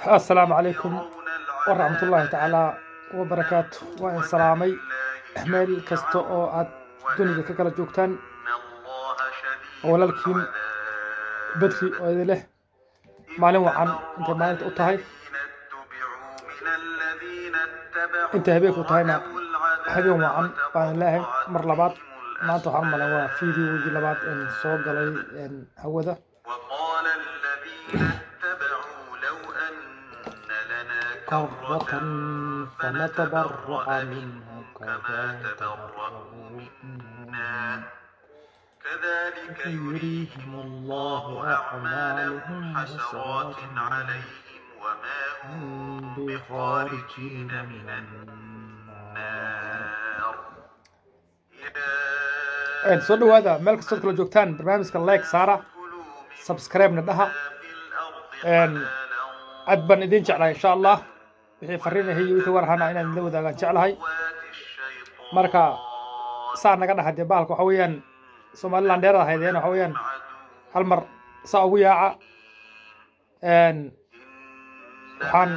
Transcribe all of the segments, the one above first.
السلام عليكم ورحمة الله تعالى وبركاته. وإن سلامي ميل كستو oo aad dunida ka kala joogtaan walaalkiin badri oo idin leh maalin wacan intay maalinta u tahay intay habeenku tahayna habeen wacan baan leeyahay mar labaad maanta waxaan malan waa fiidiyoogii labaad een soo galay hawada كرة فنتبرأ منه كما تبرؤوا منا كذلك يريهم الله أعمالهم حسرات عليهم وما هم بخارجين من النار. soo dhawaada meel kastoo kala joogtaan barnaamijka like saara subscribe na dhaha aad baan idin jeclahay insha allah wixii fariinahay iyo wixii warhana inaan la wadaagaan jeclahay marka saa naga dhaxay baalka waxa weeyaan Soomaaliland dheer ahaydeen waxa weeyaan hal mar saa ugu yaaca waxaan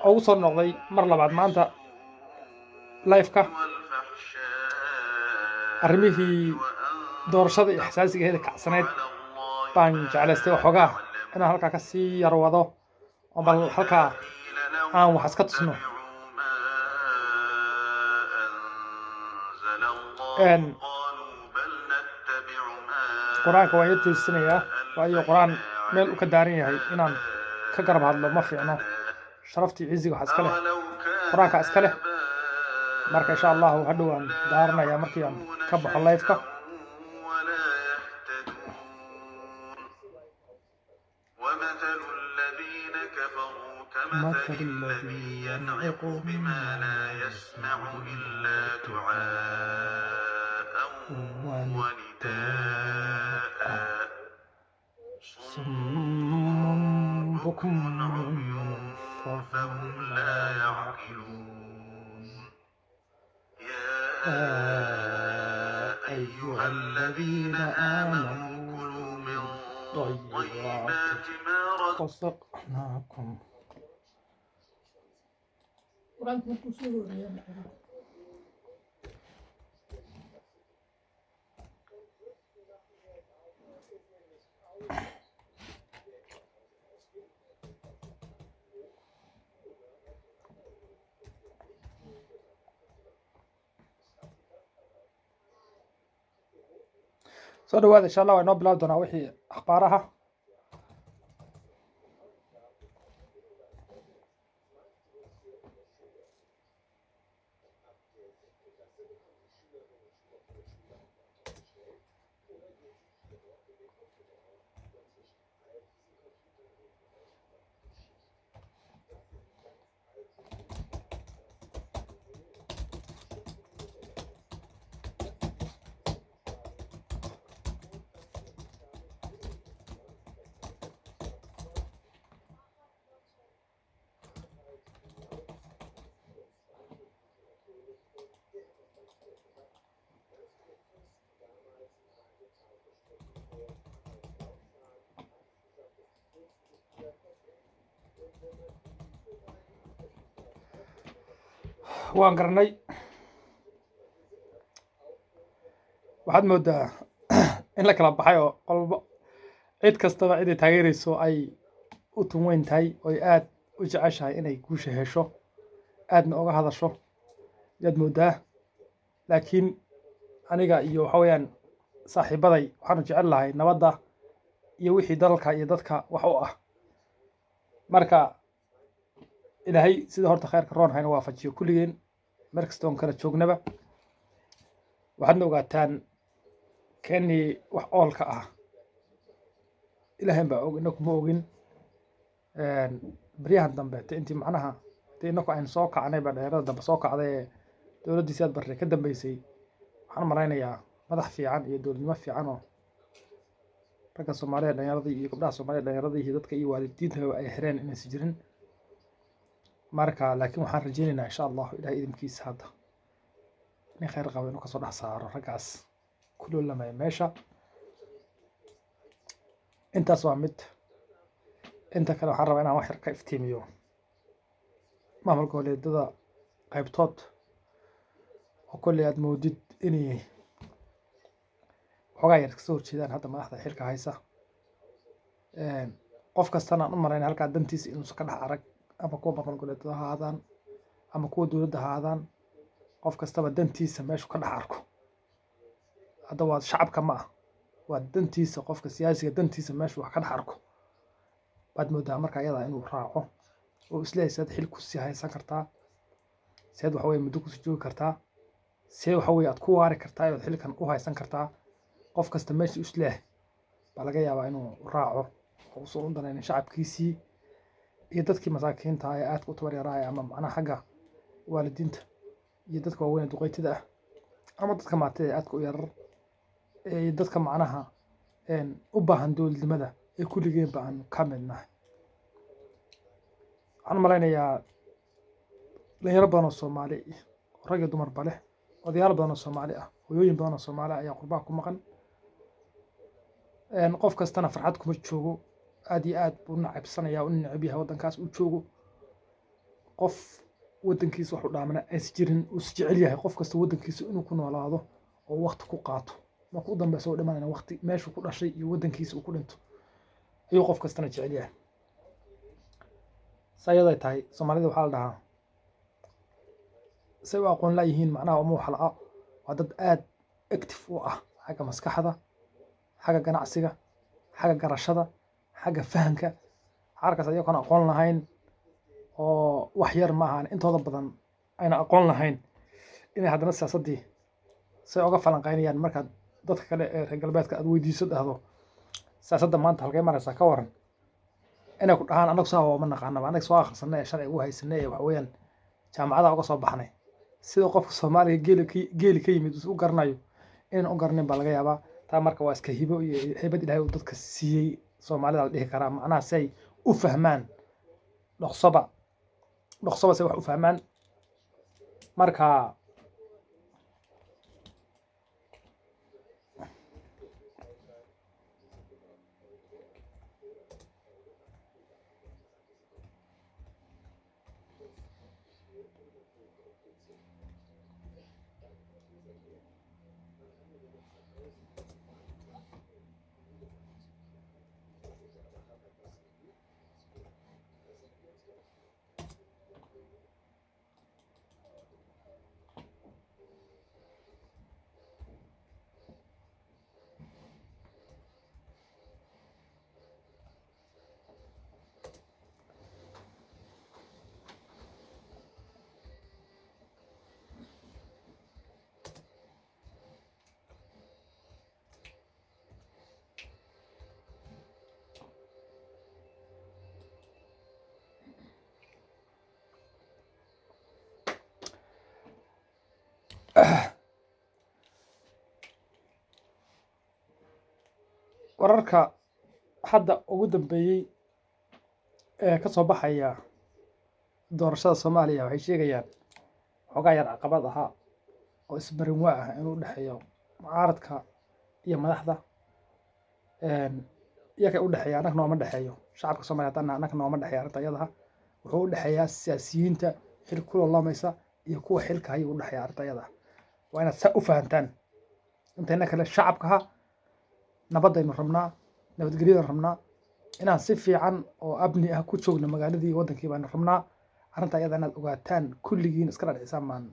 ugu soo noqday mar labaad maanta live-ka arrimihii doorashada iyo xasaasigeeda kacsaneed baan jeclaystay waxoogaa inaan halkaa ka sii yar wado oo bal halkaa aan wax iska tusno quraanka waa yar jeesanayaa waayo quraan meel uu ka daaran yahay inaan ka garab hadlo ma fiicno sharaftii ciisiga waxa iska leh quraanka iska leh marka insha Allah hadhow aan daaranayaa markii aan ka baxo live-ka مثل الذي ينعق بما لا يسمع إلا دعاء ونداء صم بكم عمي فهم لا يعقلون يا أيها الذين آمنوا كلوا من طيبات ما رزقناكم soo dhawaada insha Allah waa inoo bilaabi doonaa wixii akhbaaraha waan garanay waxaad moodaa in la kala baxay oo qolba cid kastaba cid ay taageerayso ay u tunweyn tahay oo aad u jeceshahay inay guusha hesho aadna uga hadasho yaad moodaa laakiin aniga iyo waxa weeyaan saaxiibaday waxaan jecel lahay nabadda iyo wixii dalka iyo dadka wax u ah marka ilaahay sida horta khayrka roon hayna waafajiyo kulligeen meel kastoo kala joognaba waxaadna ogaataan keenii wax oolka ah ilaahay baa og inagu ma ogin baryahan dambe intii macnaha inagu aynu soo kacnay baa dheerada dambe soo kacday dowladdiisii aad bartay ka dambeysay waxaan malaynayaa madax fiican iyo dowladnimo fiican oo ragga Soomaaliyeed dhallinyaradii iyo gabdhaha Soomaaliyeed dhallinyaradii iyo dadka iyo waalidiinta ay xireen inaysan jirin marka laakiin waxaan rajaynaynaa insha Allah ilaahay idinkiisa hadda in khayr qabo inuu ka soo dhex saaro raggaas ku loolamay meesha intaas waa mid inta kale waxaan rabaa inaan wax yar ka iftiimiyo maamul goboleedyada qaybtood oo kolley aad moodid inay xogaa yar kasoo horjeedaan hadda madaxda xilka haysa. qof kastana aan u malayn halkaa dantiisa inuusan ka dhex arag, ama kuwa maamul goboleedyada ha ahaadaan ama kuwa dowladda ha ahaadaan, qof kastaba dantiisa meeshu ka dhex arko. hadda waa shacabka ma ah, waa dantiisa, qofka siyaasiga dantiisa meeshu wax ka dhex arko baad moodaa marka iyada inuu raaco oo isleeyahay saad xil ku sii haysan kartaa, seed waxa weye muddo kusii joogi kartaa, see waxa weye aad ku waari kartaa ood xilkan u haysan kartaa. qof kasta meesha isleeyahay baa laga yaabaa inuu raaco oo uusan u danaynin shacabkiisii iyo dadkii masaakiinta ah ee aadka u tabar yaraaya, ama macnaha xagga waalidiinta iyo dadka waaweyn ee duqeytida ah, ama dadka maatida ee aadka u yarar, dadka macnaha u baahan dowladnimada ee kulligeen ba aan ka mid nahay. waxaan u malaynayaa dhalinyaro badan oo Soomaali rag iyo dumarba leh, odayaal badan oo Soomaali ah, hooyooyin badan oo Soomaali ah ayaa qurbaha ku maqan. qof kastana farxad kuma joogo, aad iyo aad buu u nacabsanayaa, u neceb yahay waddankaas uu joogo. qof waddankiisa wax u dhaamana aysan jirin, uu is jecel yahay qof kasta waddankiisa inuu ku noolaado oo waqti ku qaato, marka u dambeysa oo dhimanayna waqti meeshuu ku dhashay iyo waddankiisa uu ku dhinto ayuu qof kastana jecel yahay. sayaday tahay Soomaalida waxaa la dhahaa say u aqoon laayihiin macnaha uma wax la'a, waa dad aad active u ah xagga maskaxda, xagga ganacsiga, xagga garashada, xagga fahanka. halkaas ayagoon aqoon lahayn oo wax yar ma ahan intooda badan ayna aqoon lahayn, inay haddana siyaasaddii say uga falanqaynayaan. markaad dadka kale ee reer galbeedka aad weydiiso dhahdo siyaasadda maanta halkay maraysaa ka waran, inay ku dhahaan annagu saa ma naqaanaba, annaga soo akhrisanay ee sharci u haysanay ee waxa weeyaan jaamacadaha uga soo baxnay. sida qofka Soomaaliga geeli ka yimid u garanayo inaan u garanayn baa laga yaabaa. taa marka waa iska hibo iyo haybad Ilaahay uu dadka siiyey Soomaalida la dhihi karaa, macnaha say u fahmaan dhaqsoba say wax u fahmaan. marka wararka hadda ugu dambeeyey ee ka soo baxaya doorashada Soomaaliya waxay sheegayaan xogaa yar caqabad ahaa oo isbarin waa ah inuu u dhexeeyo mucaaradka iyo madaxda. iyaga u dhexeeya, annagana nooma dhexeeyo. shacabka Soomaaliyeed annagana nooma dhexeeya arrinta iyada ah. wuxuu u dhexeeyaa siyaasiyiinta xil ku loolameysa iyo kuwa xilka haya u dhexeeya arrinta iyada ah. waa inaad saa u fahantaan. intayna kale shacabkaha nabadaynu rabnaa, nabadgelyadaynu rabnaa, inaan si fiican oo amni ah ku joogno magaaladii waddankii baanu rabnaa. arrinta iyada inaad ogaataan kulligiin iska dhadhicisaan baan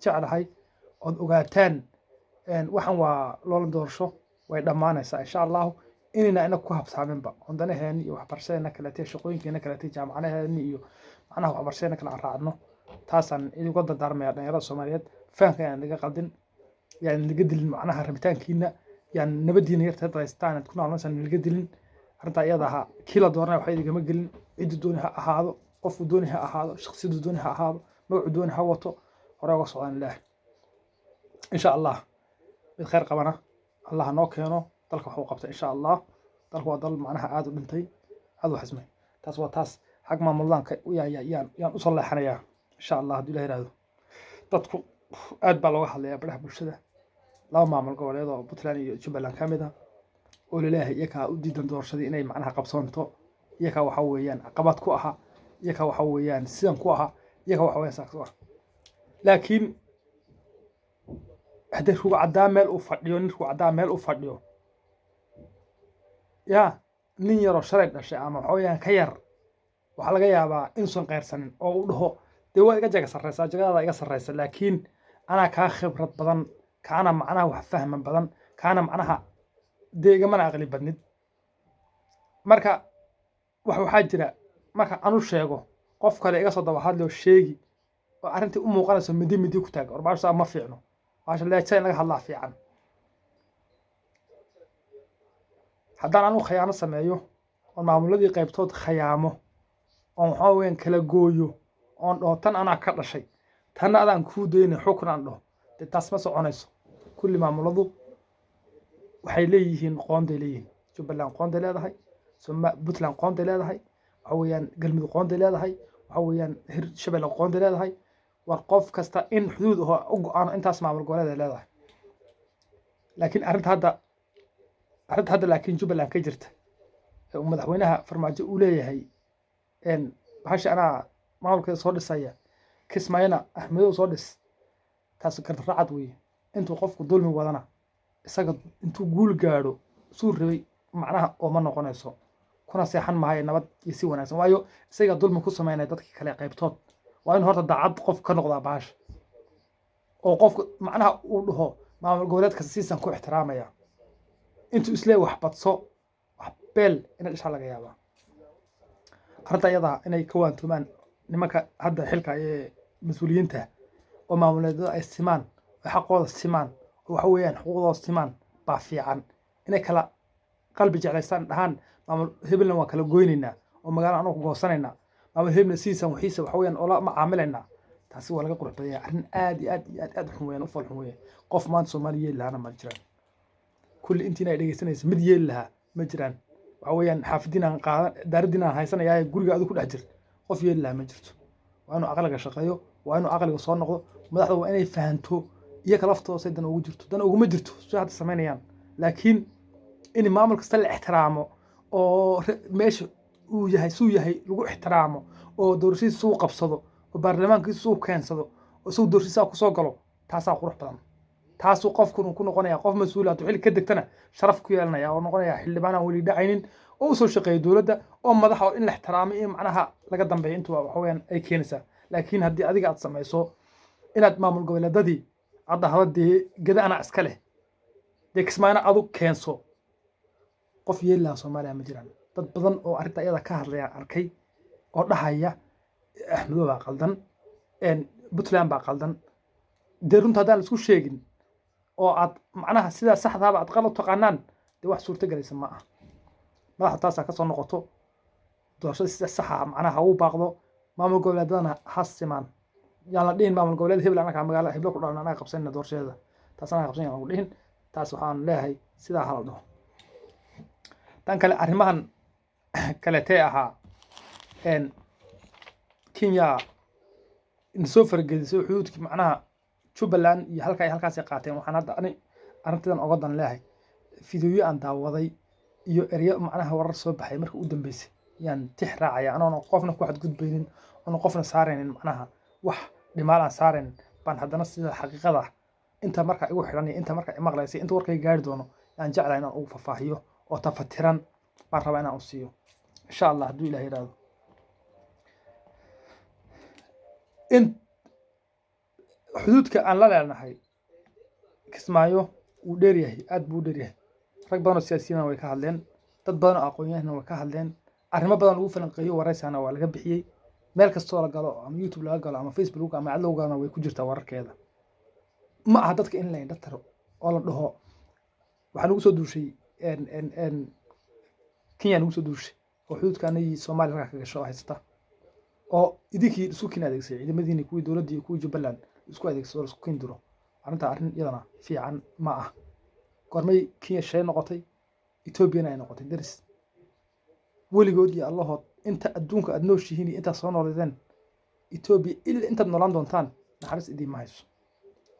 jeclahay, ood ogaataan waxan waa loola doorasho way dhammaanaysaa insha allahu, inayna inaga ku habsaaminba cundanaheeni iyo waxbarashadeena kaleetay, shaqooyinkeena kaleetay, jaamacadaheeni iyo macnaha waxbarashadeena kale aan raacno. taasaan idinkula dardaarmaya dhalinyarada Soomaaliyeed, fahanka inaan laga qaldin, yaan laga dilin macnaha rabitaankiina, yaan nabadiina yarteed haystaan aad ku noolaansaan laga dilin. arrinta iyada ah kii la dooranay waxa idinma gelin, ciddu dooni ha ahaado, qofku dooni ha ahaado, shakhsiyadu dooni ha ahaado, magacu dooni ha wato, hore uga socdaan ilaah insha allah. mid khayr qabana allah noo keeno, dalka wax uu qabta insha allah. dalku waa dal macnaha aad u dhintay, aad u xismay. taas waa taas xag maamulaanka yaan u soo leexanayaa insha allah haddii la yiraahdo. dadku aad baa looga hadlayaa baraha bulshada, laba maamul goboleed oo Puntland iyo Jubbaland ka mid ah oo laleeyahay iyagaa u diidan doorashadii inay macnaha qabsoonto iyaga waxa weeyaan caqabad ku aha iyaga waxa weeyaan sidan ku aha iyaga waxa weeyaan saas ku ah laakiin haddii ruuc caddaa meel u fadhiyo nin ruuc caddaa meel u fadhiyo yaa nin yaroo shalay dhashay ama waxa weeyaan ka yar waxaa laga yaabaa inuusan qayrsanin oo uu dhaho dee waa iga jaga sarreysa jagadaada iga sarreysa laakiin anaa kaa khibrad badan kaana macnaha wax fahman badan kaana macnaha dee igamana aqli badnid marka waxaa jira marka anu sheego qof kale iga soo daba hadloo sheegi oo arrintii u muuqanayso midi ku taag warbaasha ma fiicno waasha leejayn laga hadlaa fiican haddaan anu khiyaano sameeyo oo maamuladii qaybtood khiyaamo oon waxaa weeyaan kala gooyo oon dhaho tan anaa ka dhashay tanna adaan kuu daynay xukun aan dhaho dee taas ma soconayso kulli maamuladu waxay leeyihiin qoonday leeyihiin jubbaland qoonday leedahay puntland qoonday leedahay waxa weeyaan galmudug qoonday leedahay waxa weeyaan hirshabelle qoonday leedahay war qof kasta in xuduud oo u go'aano intaas maamul goboleed ay leedahay laakiin arrinta hadda laakiin jubbaland ka jirta ee madaxweynaha farmaajo uu leeyahay bahasha anaa maamulkeeda soo dhisaya kismaayana axmedow soo dhis taas gardaracad weeye intuu qofku dulmi wadana isaga intuu guul gaadho suu rabay macnaha ooma noqonayso kuna seexan maayo nabad iyo si wanaagsan waayo isaga dulmi ku sameynaya dadkii kale qaybtood waa in horta daacad qof ka noqdaa bahasha oo qofku macnaha uu dhaho maamul goboleedka siisan ku ixtiraamaya intuu islee wax badso wax beel ina dhishaa laga yaabaa arrinta iyada inay ka waantoomaan nimanka hadda xilka ee mas-uuliyiinta oo maamuleedyada ay simaan oo xaqooda simaan oo waxa weeyaan xuquuqdooda simaan baa fiican inay kala qalbi jeclaystaan dhahaan maamul hebelna waa kala goynaynaa oo magaalo anagu goosanaynaa maamul hebelna siisan waxiisa waxa weeyaan oo la macaamilaynaa taasi waa laga qurux badan yahay arrin aad iyo aad xun weeyaan u fal xun weeyaan qof maanta Soomaali yeeli lahaana ma jiraan kulli intiina ay dhegeysanaysa mid yeeli lahaa ma jiraan waxa weeyaan xaafadiinaan qaadan daaradiinaan haysanayaa guriga adigu ku dhex jir qof yeeli lahaa ma jirto waa inuu aqliga shaqeeyo waa inuu aqliga soo noqdo madaxda waa inay fahanto iyaga laftooda say dan ugu jirto dan uguma jirto soo hadda samaynayaan laakiin in maamul kasta la ixtiraamo oo meesha uu yahay suu yahay lagu ixtiraamo oo doorashadiisa suu qabsado oo baarlamaankiisa suu keensado oo suu doorashadiisa ku soo galo taasaa qurux badan taasuu qofku ku noqonaya qof mas'uul ah xilli ka degtana sharaf ku yeelanaya oo noqonaya xildhibaan aan weli dhacaynin oo soo shaqeeyo dowladda oo madaxa in la ixtiraamo iyo macnaha laga dambeeyo intuu waxa weeyaan ay keenaysaa laakiin haddii adiga aad samayso inaad maamul goboleedadii aad dhahdo dee geda anaa iska leh dee kismaayna adu keenso qof yeeli lahaa Soomaaliya ma jiraan dad badan oo arrinta iyada ka hadlaya arkay oo dhahaya axmedow baa qaldan puntland baa qaldan dee runta haddaan isku sheegin oo aad macnaha sidaa saxdaaba aad qalad taqaanaan dee wax suurto galaysa ma aha madaxda taasaa ka soo noqoto doorashada sida saxa macnaha uu baaqdo maamul goboleedadana ha simaan yaan la dhihin maamul goboleed hebel anaga magaalo hebel ku dhalan anaga qabsanayna doorashadeeda taas anaga qabsanayna lagu dhihin taas waxaan leeyahay sidaa hala dhaho tan kale arrimahan kaletee ahaa Kenya soo fargelisay xuduudkii macnaha Jubbaland iyo halkaas ay qaateen waxaan hadda arrintan uga dan leeyahay fiidiyooyin aan daawaday iyo ereyo macnaha warar soo baxay markii u dambeysay yaan tix raacaya anoon qofna ku xadgudbaynin oo qofna saaraynin macnaha wax dhimaal aan saaraynin baan haddana sida xaqiiqada inta marka igu xiran inta marka ay maqlaysay inta warkay gaari doono yaan jeclahay inaan ugu fafaahiyo oo tafatiran baan rabaa inaan u siiyo insha Allah hadduu Ilaahay yiraahdo in xuduudka aan la leenahay Kismaayo uu dheer yahay aad buu dheer yahay rag badan oo siyaasiyiin way ka hadleen dad badan oo aqoon-yahanna way ka hadleen arrimo badan lagu falanqeeyo wareysana waa laga bixiyay meel kastoo la galo ama YouTube laga galo ama Facebook ama cad loogaana way ku jirtaa wararkeeda ma aha dadka in la indha taro oo la dhaho waxaan ugu soo duushay Kenya ugu soo duushay oo xuduudkaanay Soomaaliya ka gasho haysata oo idinkii isku kin adeegsay ciidamadiina kuwii dowladda iyo kuwii Jubbaland isku adeegsay oo isku kin diro arrin iyadana fiican ma ah gormay Kenya shay noqotay Ethiopia ay noqotay daris weligood iyo Allahood inta adduunka aad nooshihiin inta soo nooleedeen Ethiopia ilaa inta noolaan doontaan naxariis idin ma hayso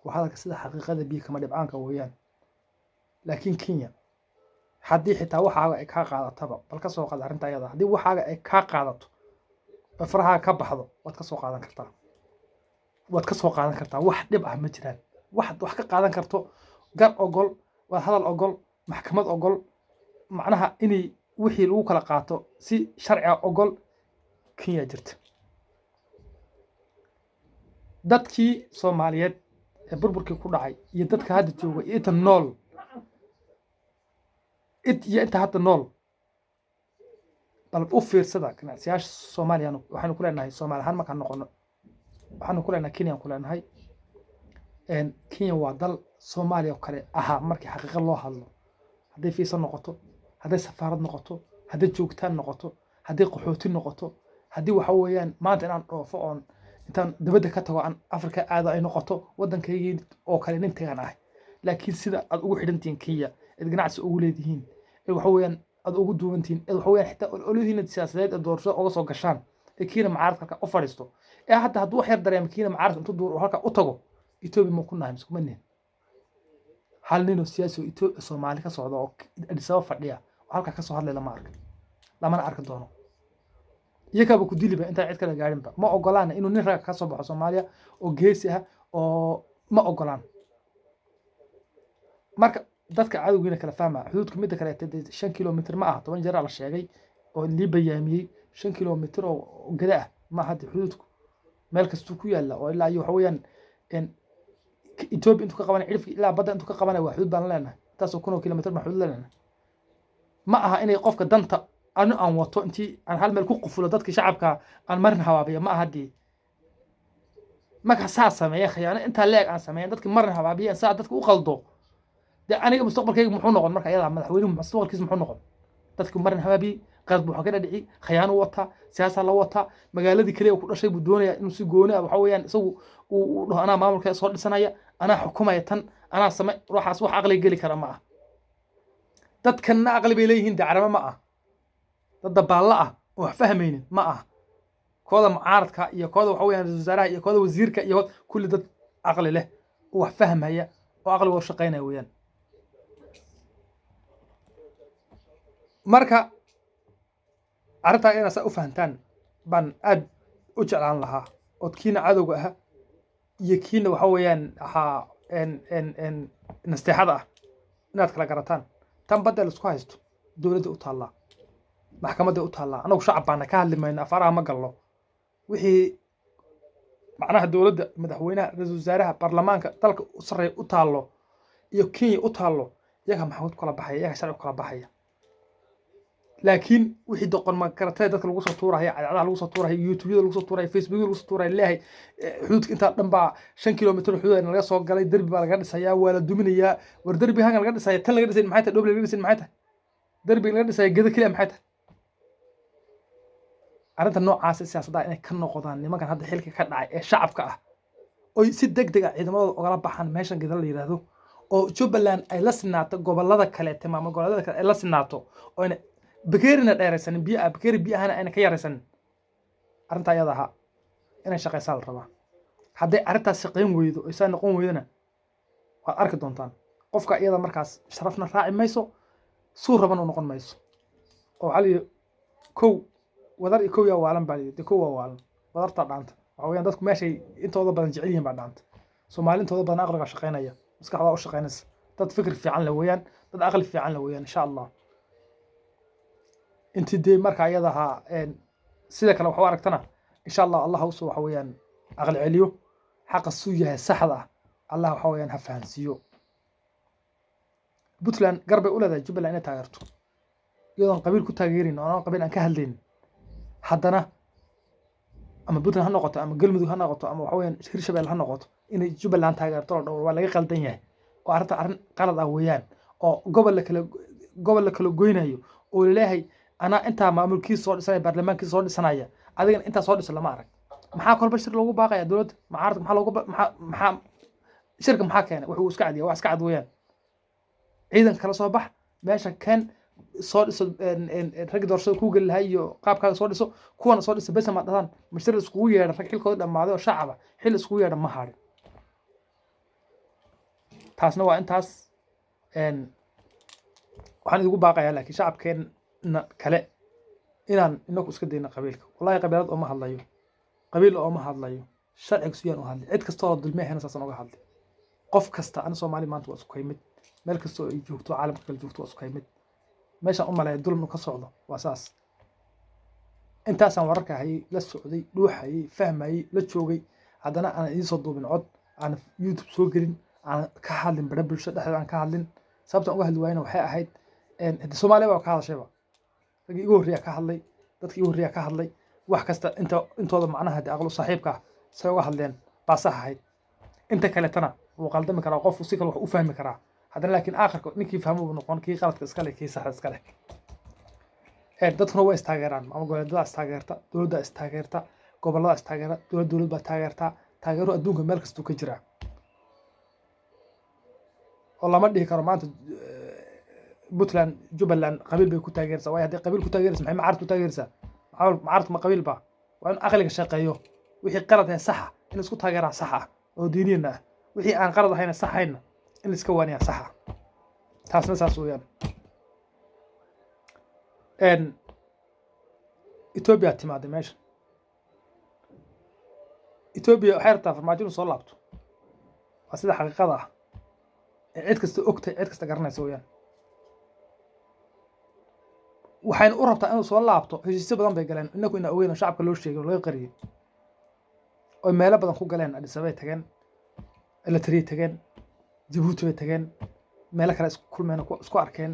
waxa sida xaqiiqada biyo kama dhibcaanka weeyaan laakiin Kenya haddii xitaa waxaaga ay kaa qaadataba bal ka soo qaad arrinta ayada haddii waxaaga ay kaa qaadato oo farahaaga ka baxdo waad ka soo qaadan kartaa wax dhib ah ma jiraan wax ka qaadan karto gar ogol waa hadal ogol maxkamad ogol macnaha inay wixii lagu kala qaato si sharciga ogol Kenya jirta dadkii Soomaaliyeed ee burburkii ku dhacay iyo dadka hadda jooga iyo inta nool inta hadda nool bal u fiirsada ganacsiyaasha Soomaaliya waxaanu ku leenahay Soomaali ahaan markaan noqono waxaanu ku leenahay Kenya ku leenahay Kenya waa dal Soomaaliya oo kale aha markii xaqiiqo loo hadlo hadday fiisa noqoto hadday safaarad noqoto hadday joogtaan noqoto hadday qaxooti noqoto haddii waxa weeyaan maanta inaan dhoofo oon intaan dabadda ka tago aan Afrika aado ay noqoto waddankaygii oo kale nin tagaan ah laakiin sida aad ugu xidhantihiin Kenya ee ganacsi ugu leedihiin ee waxa weeyaan aad ugu duwantihiin ee waxa weeyaan xitaa ololihiina siyaasadeed ee doorasho uga soo gashaan ee Kenya mucaaradka u fadhiisto ee hadda hadduu wax yar dareemo Kenya mucaaradka intuu duur halka u tago Ethiopia ma ku nahay kuma nin hal nin oo siyaasi oo Soomaali ka socda oo Addis Ababa fadhiya oo halka ka soo hadlay lama arki doono iyagaba ku diliba inta cid kale gaarinba ma ogolaan inuu nin rag ka soo baxo Soomaaliya oo geesi ah oo ma ogolaan marka dadka cadowgiina kala fahma xuduudka mid kale 5 kilomitir ma aha 10 jeer la sheegay oo liiba yaamiyay 5 kilomitir oo gada ah ma had xuduudku meel kasta ku yaala oo ilaa iyo waxa weeyaan Ethiopia intuu ka qabanay cirifki ilaa badda intuu ka qabanay waa xuduud baan leenahay taasoo 1 kilomitir ma xuduud leenahay ma aha inay qofka danta aan wato intii aan hal meel ku qufulo dadka shacabka aan marin hawaabiyo ma aha dii marka saa sameeyay khiyaano inta leeg aan sameeyay dadka marin hawaabiyo saa dadka u qaldo de aniga mustaqbalkayga muxuu noqon marka iyada madaxweynuhu mustaqbalkiisa muxuu noqon dadka marin hawaabiyo qalad buu ka dhici khiyaano wata siyaasad la wata magaaladii kaliya ku dhashay buu doonaya inuu si gooni ah waxa weeyaan isagu uu dhaho anaa maamulka soo dhisanaya anaa xukumaya tan anaa samay ruuxaas wax aqli gali kara ma ah dadkana aqli bay leeyihiin dacarama ma ah dad baalla ah oo wax fahmaynin ma ah kooda mucaaradka iyo kooda waxa weeyaan wasaaraha iyo kooda wasiirka iyo kulli dad aqli leh oo wax fahmaya oo aqli wada shaqeynaya weeyaan marka arrinta inaad saa u fahantaan baan aad u jeclaan lahaa oo kiina cadowga ah iyo kiina waxa weeyaan ahaa nasteexada ah inaad kala garataan tan badda la isku haysto dowladda u taallaa maxkamadda u taallaa anagu shacab baana ka hadli mayno afaraha ma galno wixii macnaha dowladda madaxweynaha ra'iisul wasaaraha baarlamaanka dalka u sarreeya u taallo iyo Kenya u taallo iyaga maxkamad kala baxaya iyaga sharci kala baxaya laakiin wixii doqon ma garatay dadka lagu soo tuurayo cadcadaha lagu soo tuurayo YouTube lagu soo tuurayo Facebook lagu soo tuurayo leeyahay xuduudka inta dhan baa 5 kilomitir xuduud laga soo galay darbi baa laga dhisayaa waa la duminayaa war darbi hagan laga dhisay tan laga dhisay maxay tahay dhoble laga dhisay maxay tahay darbi laga dhisay gada kaliya maxay tahay arrinta noocaas siyaasadda inay ka noqdaan nimankan hadda xilka ka dhacay ee shacabka ah oo si degdeg ah ciidamadooda uga baxaan meeshan gada la yiraahdo oo Jubbaland ay la sinaato gobolada kale maamul gobolada kale ay la sinaato oo bakeerina dheeraysan biyaha bakeeri biyahana ayna ka yaraysan arrinta ayada aha inay shaqaysaa la rabaa hadday arrintaas shaqayn weydo oo isaan noqon weydana waad arki doontaan qofka iyada markaas sharafna raaci mayso suu raban u noqon mayso oo cali kow wadar kow yaa waalan baa de kow waa waalan wadarta dhaanta waxa weeyaan dadku meeshay intooda badan jecel yihiin baa dhaanta Soomaali intooda badan aqliga shaqaynaya maskaxda u shaqaynaysa dad fikir fiican la weeyaan dad aqli fiican la weeyaan insha Allah intii dee marka ayada ha sida kale waxa aragtana insha Allah Allah uu soo waxa weeyaan aqli celiyo xaq suu yahay saxda ah Allah waxa weeyaan ha fahansiyo Puntland garbay u leedahay Jubbaland inay taageerto iyadoon qabiil ku taageerin oo qabiil aan ka hadlayn haddana ama Puntland ha noqoto ama Galmudug ha noqoto ama waxa weeyaan Hirshabelle ha noqoto inay Jubbaland taageerto oo waa laga qaldan yahay oo arrin qalad ah weeyaan oo gobol la kala goynayo oo leeyahay أنا أنت معمول كيس صار سنة برلمان كيس صار سنة أديك أنت صار سنة ما أعرف محا كل بشر لوجو باقي يا دولت معارض محا لوجو محا شركة محا كان وحوس قاعد واحد قاعد ويان عيدا كلا صباح ماشى كان صار رجل درس كوجل هاي قاب كذا صار كون صار بس ما مثلا مشتري سكوية رجل كود لما هذا شعبه حل سكوية لما هاري تاس نوع أنت تاس waxaan idigu baaqayaa laakiin shacabkeenna kale inaan inagu iska dayno qabiilka wallahi qabiilad ooma hadlayo qabiil ooma hadlayo sharciga suyaan u hadlay cid kasta oo dulmi ahayna saasan uga hadlay qof kasta ana Soomaali maanta waa isku kaymid meel kasta oo ay joogto caalamka kala joogto waa isku kaymid meeshaan u maleeyo dulmi ka socdo waa saas intaasaan wararka hayay la socday dhuuxayay fahmayay la joogay haddana aan idiin soo duubin cod aan YouTube soo gelin aan ka hadlin bara bulshada dhexdeeda aan ka hadlin sababta uga hadli waayna waxay ahayd Soomaaliya baa ka hadashayba ragii igu horreeya ka hadlay dadkii igu horreeya ka hadlay wax kasta intooda macnaha aqlo saaxiibka say uga hadleen baa sax ahayd inta kale tana wuu qaldami karaa qofku si kale wax u fahmi karaa haddana laakiin aakhirka ninkii fahmo uu noqon kii qaladka iska leh kii saxda iska leh dadkuna way istaageeraan ama gobollada istaageerta dowladda istaageerta gobollada istaageera dowlad baa taageerta taageero adduunka meel kasta ka jira oo lama dhihi karo maanta Puntland Jubbaland qabiil bay ku taageeraysaa way hadii qabiil ku taageeraysaa maxay macart ku taageeraysaa macart ma qabiil ba waa in aqliga shaqeeyo wixii qalad ah sax in isku taageeraa sax ah oo diiniyana ah wixii aan qalad ahayn sax ahayna in iska waaniya sax ah taasna saas weeyaan Ethiopia timaade meesha Ethiopia waxay rabtaa farmaajo soo laabto waa sida xaqiiqada ah cid kasta ogtay cid kasta garanaysa weeyaan waxaan u rabtaa inuu soo laabto heshiisyo badan bay galeen inagu ina ogeyn shacabka loo sheegay laga qariyay oo meelo badan ku galeen Addis Ababa tageen Eritrea tageen Djibouti bay tageen meelo kale isku kulmeen isku arkeen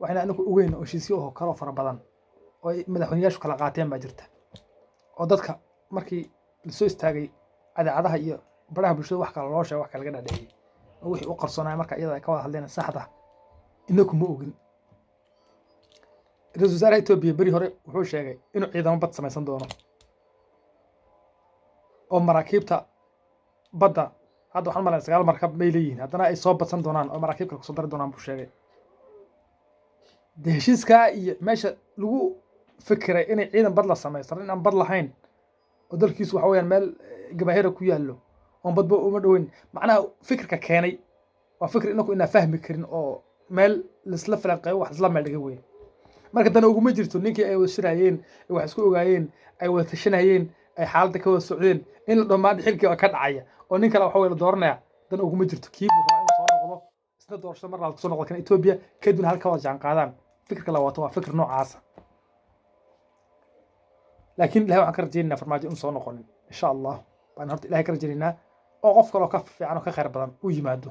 waxayna inagu ogeyn oo heshiisyo oo kale fara badan oo madaxweynayaashu kala qaateen baa jirta oo dadka markii la soo istaagay cadaacadaha iyo baraha bulshada wax kale loo sheegay wax kale laga dhaadhiciyay oo wixii u qarsoonay marka iyada ay ka wada hadleen saxda inagu ma ogin رئيس وزراء إثيوبيا بري هوري وحول شيء إنه عيدان بد سمع صندوقنا أو مراكبته بدأ هذا حنا ملا سجال مركب ميلين هذا أنا إصابة صندوقنا أو مراكب كل صدر دونا بوشيء ده شيء كا ماشي لو فكرة إنه عيدان بدلا سمع صارين أم بدلا هين ودول كيس وحويان مال جماهير كويالو أم بدبو ومدوين معناه فكرة ككاني وفكر إنه فهم كرين أو مال لسلف لقيه واحد سلام على الجوين marka tan ugu ma jirto ninkii ay wada shirayeen wax isku ogaayeen ay wada tashanayeen ay xaaladda ka wada socdeen in la dhamaan xilkii ka dhacaya oo nin kale waxa weeye la dooranaya tan ugu ma jirto kii buu rabaa inuu soo noqdo isna doorasho mar labaad soo noqdo kan Ethiopia kadibna halka wada jaan qaadaan fikirka la wato waa fikir noocaas laakiin ilaahay waxaan ka rajaynaynaa farmaajo inuu soo noqonin insha Allah baan horta ilaahay ka rajaynaynaa oo qof kale oo ka fiican oo ka khayr badan u yimaado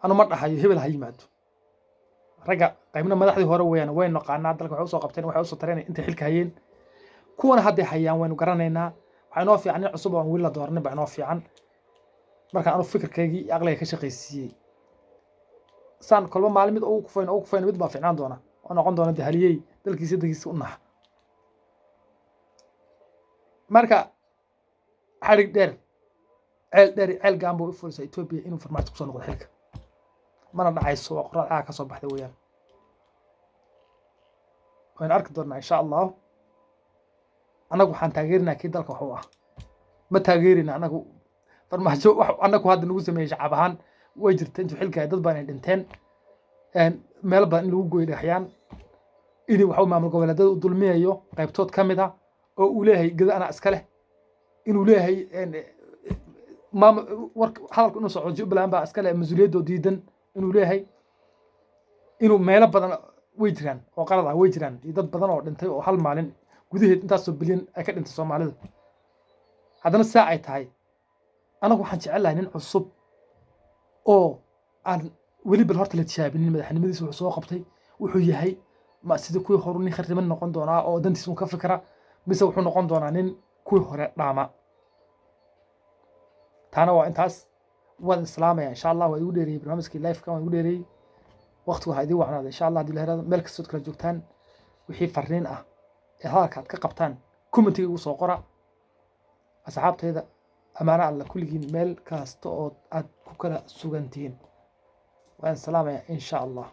anu ma dhahayo hebel ha yimaado ragga qaybna madaxdii hore weeyaan waynu naqaanaa dalka waxay u soo qabteen waxay u soo tareen inta xilka hayeen kuwana hadda hayaan waynu garanaynaa waxay noo fiican cusub oo wiil la doornay baa noo fiican marka aanu fikirkaygii aqliga ka shaqeysiyay san kolba maalin mid ugu kufeen mid baa fiicnaan doona oo noqon doona dahaliyay dalkiisa dadkiisa u nax marka xarig dheer ceel gaambo u fursay Ethiopia inuu farmaajo ku soo noqdo xilka mana dhacayso waa qoraal ka soo baxday weeyaan waan arki doonaa insha Allah anagu waxaan taageerinaa kii dalka wuxuu ah ma taageerina anagu farmaajo anagu hadda nagu sameeyay shacab ahaan way jirtay intuu xilka dad baan dhinteen meel badan in lagu gooyo dhaxyaan inuu waxa maamul goboleedyada u dulmiyayo qaybtood ka mid ah oo uu leeyahay gada ana iska leh inuu leeyahay hadalku inuu socdo Jubbaland baa iska leh mas'uuliyadda diidan inuu leeyahay inuu meelo badan way jiraan oo qalad ah way jiraan dad badan oo dhintay oo hal maalin gudaheed intaas oo bilyan ay ka dhintay Soomaalida haddana saa ay tahay anagu waxaan jecelahay nin cusub oo aan weli bal horta la tijaabinin madaxnimadiisa wuxuu soo qabtay wuxuu yahay ma sida kuwii hore nin khariban noqon doonaa oo dantiisa ka fikra mise wuxuu noqon doonaa nin kuwii hore dhaama taana waa intaas wada islaamaya insha Allah waa igu dheeriyay barnaamijkii live kan waa igu dheeriyay waqti waxa idin wacnaaday insha Allah hadii la helaado meel kasta kala joogtaan wixii fariin ah ee halka ka qabtaan commentiga ugu soo qora asxaabtayda amaana alla kulligiin meel kasta oo aad ku kala sugantiin waan salaamaya insha Allah